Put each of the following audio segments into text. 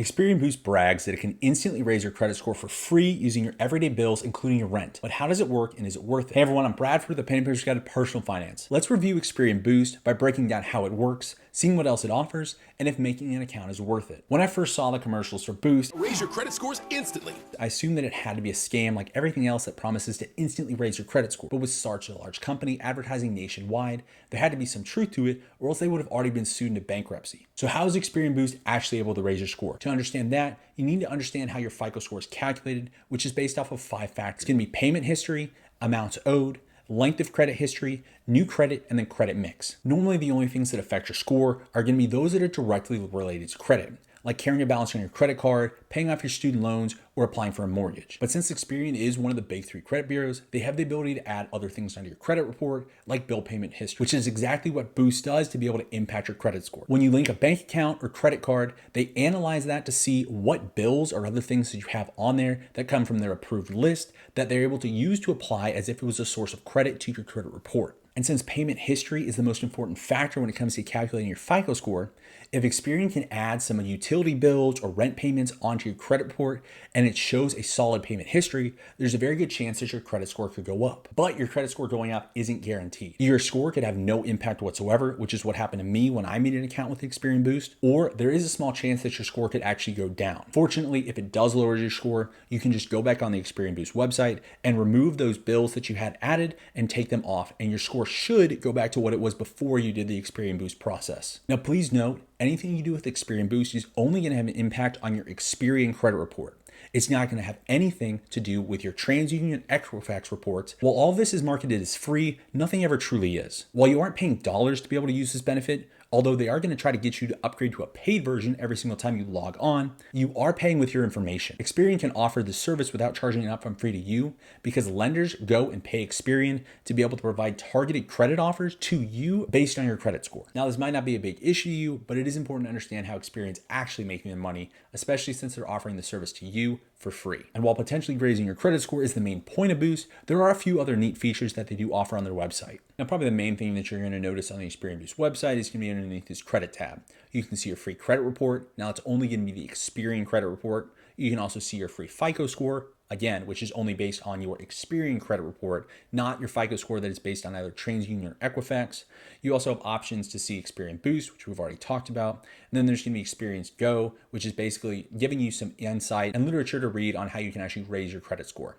Experian Boost brags that it can instantly raise your credit score for free using your everyday bills, including your rent. But how does it work and is it worth it? Hey everyone, I'm Bradford, the Penny Pinterest Guide to Personal Finance. Let's review Experian Boost by breaking down how it works, seeing what else it offers, and if making an account is worth it. When I first saw the commercials for Boost, raise your credit scores instantly, I assumed that it had to be a scam like everything else that promises to instantly raise your credit score. But with such a large company advertising nationwide, there had to be some truth to it, or else they would have already been sued into bankruptcy. So how is Experian Boost actually able to raise your score? To understand that, you need to understand how your FICO score is calculated, which is based off of 5 factors. It's going to be payment history, amounts owed, length of credit history, new credit, and then credit mix. Normally, the only things that affect your score are going to be those that are directly related to credit, like carrying a balance on your credit card, paying off your student loans, or applying for a mortgage. But since Experian is one of the big 3 credit bureaus, they have the ability to add other things onto your credit report, like bill payment history, which is exactly what Boost does to be able to impact your credit score. When you link a bank account or credit card, they analyze that to see what bills or other things that you have on there that come from their approved list that they're able to use to apply as if it was a source of credit to your credit report. And since payment history is the most important factor when it comes to calculating your FICO score, if Experian can add some utility bills or rent payments onto your credit report and it shows a solid payment history, there's a very good chance that your credit score could go up. But your credit score going up isn't guaranteed. Your score could have no impact whatsoever, which is what happened to me when I made an account with Experian Boost, or there is a small chance that your score could actually go down. Fortunately, if it does lower your score, you can just go back on the Experian Boost website and remove those bills that you had added and take them off, and your score should go back to what it was before you did the Experian Boost process. Now, please note, anything you do with Experian Boost is only going to have an impact on your Experian credit report. It's not going to have anything to do with your TransUnion and Equifax reports. While all of this is marketed as free, nothing ever truly is. While you aren't paying dollars to be able to use this benefit, although they are going to try to get you to upgrade to a paid version every single time you log on, you are paying with your information. Experian can offer this service without charging an upfront fee to you because lenders go and pay Experian to be able to provide targeted credit offers to you based on your credit score. Now, this might not be a big issue to you, but it is important to understand how Experian's actually making their money, especially since they're offering the service to you for free. And while potentially raising your credit score is the main point of Boost, there are a few other neat features that they do offer on their website. Now, probably the main thing that you're going to notice on the Experian Boost website is going to be underneath this credit tab. You can see your free credit report. Now, it's only going to be the Experian credit report. You can also see your free FICO score, again, which is only based on your Experian credit report, not your FICO score that is based on either TransUnion or Equifax. You also have options to see Experian Boost, which we've already talked about. And then there's going to be Experian Go, which is basically giving you some insight and literature to read on how you can actually raise your credit score.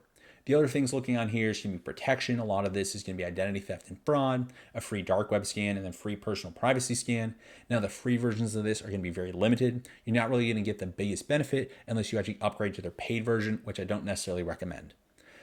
The other things looking on here is going to be protection. A lot of this is going to be identity theft and fraud, a free dark web scan, and then free personal privacy scan. Now, the free versions of this are going to be very limited. You're not really going to get the biggest benefit unless you actually upgrade to their paid version, which I don't necessarily recommend.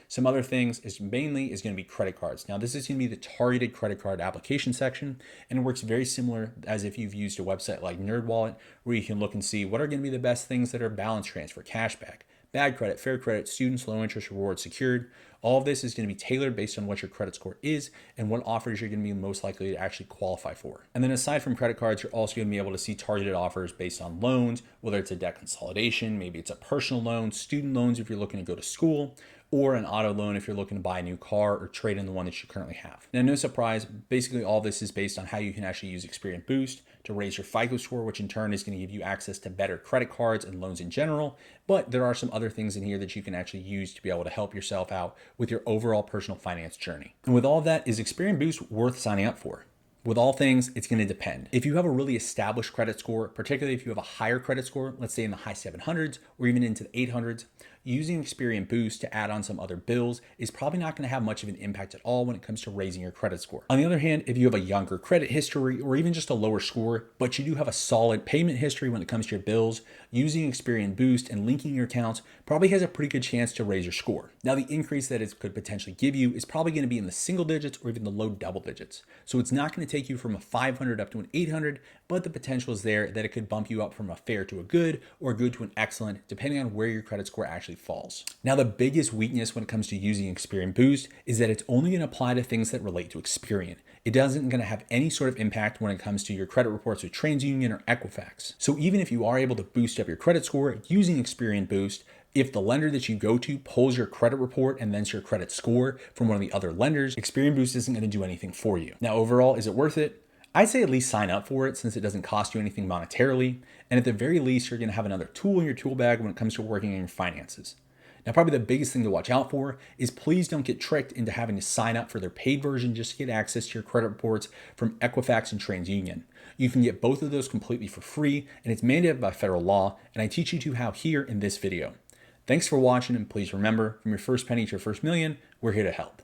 Some other things is going to be credit cards. Now, this is going to be the targeted credit card application section, and it works very similar as if you've used a website like NerdWallet, where you can look and see what are going to be the best things that are balance transfer, cashback, bad credit, fair credit, students, low interest, rewards, secured. All of this is going to be tailored based on what your credit score is and what offers you're going to be most likely to actually qualify for. And then aside from credit cards, you're also going to be able to see targeted offers based on loans, whether it's a debt consolidation, maybe it's a personal loan, student loans if you're looking to go to school, or an auto loan if you're looking to buy a new car or trade in the one that you currently have. Now, no surprise, basically all this is based on how you can actually use Experian Boost to raise your FICO score, which in turn is going to give you access to better credit cards and loans in general. But there are some other things in here that you can actually use to be able to help yourself out with your overall personal finance journey. And with all of that, is Experian Boost worth signing up for? With all things, it's going to depend. If you have a really established credit score, particularly if you have a higher credit score, let's say in the high 700s or even into the 800s, using Experian Boost to add on some other bills is probably not going to have much of an impact at all when it comes to raising your credit score. On the other hand, if you have a younger credit history or even just a lower score, but you do have a solid payment history when it comes to your bills, using Experian Boost and linking your accounts probably has a pretty good chance to raise your score. Now, the increase that it could potentially give you is probably going to be in the single digits or even the low double digits. So it's not going to take you from a 500 up to an 800, but the potential is there that it could bump you up from a fair to a good or good to an excellent, depending on where your credit score actually falls. Now, the biggest weakness when it comes to using Experian Boost is that it's only going to apply to things that relate to Experian. It doesn't going to have any sort of impact when it comes to your credit reports with TransUnion or Equifax. So even if you are able to boost up your credit score using Experian Boost, if the lender that you go to pulls your credit report and then your credit score from one of the other lenders, Experian Boost isn't going to do anything for you. Now, overall, is it worth it? I'd say at least sign up for it since it doesn't cost you anything monetarily, and at the very least, you're going to have another tool in your tool bag when it comes to working on your finances. Now, probably the biggest thing to watch out for is please don't get tricked into having to sign up for their paid version just to get access to your credit reports from Equifax and TransUnion. You can get both of those completely for free, and it's mandated by federal law, and I teach you how here in this video. Thanks for watching, and please remember, from your first penny to your first million, we're here to help.